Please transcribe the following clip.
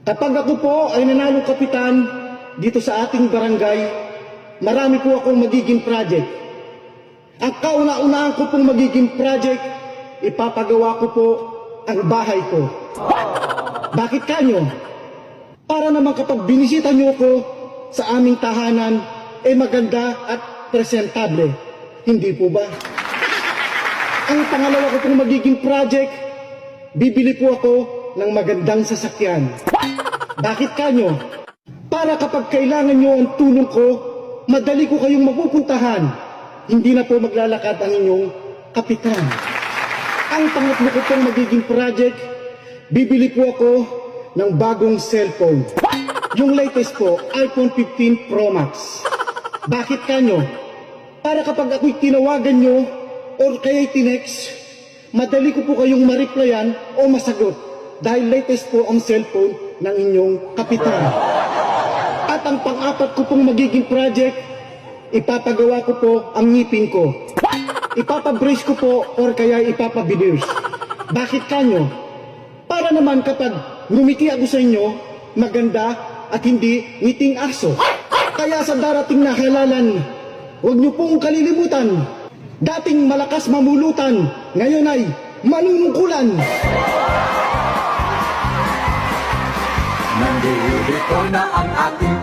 Kapag ako po ay nanalong kapitan dito sa ating barangay, marami po akong magiging project. Ang kauna-unahan ko pong magiging project, ipapagawa ko po ang bahay ko. Bakit kanyo? Para naman kapag binisita nyo ko sa aming tahanan, maganda at presentable. Hindi po ba? Ang pangalawa ko pong magiging project, bibili po ako ng magandang sasakyan. Bakit kanyo? Para kapag kailangan nyo ang tulong ko, madali ko kayong mapupuntahan. Hindi na po maglalakad ang inyong kapitan. Ang pangatlo ko pong magiging project, bibili po ako ng bagong cellphone. Yung latest po, iPhone 15 Pro Max. Bakit kanyo? Para kapag ako'y tinawagan nyo or kaya'y tinext, madali ko po kayong ma-replyan o masagot dahil latest po ang cellphone ng inyong kapitan. At ang pang-apat ko pong magiging project, ipapagawa ko po ang ngipin ko. Ipapabrace ko po or kaya ipapabineers. Bakit kanyo? Para naman kapag ngumiti ako sa inyo, maganda at hindi ngiting aso. Kaya sa darating na halalan, huwag niyo pong kalilimutan. Dating malakas mamulutan, ngayon ay manunungkulan. Nandito na ang ating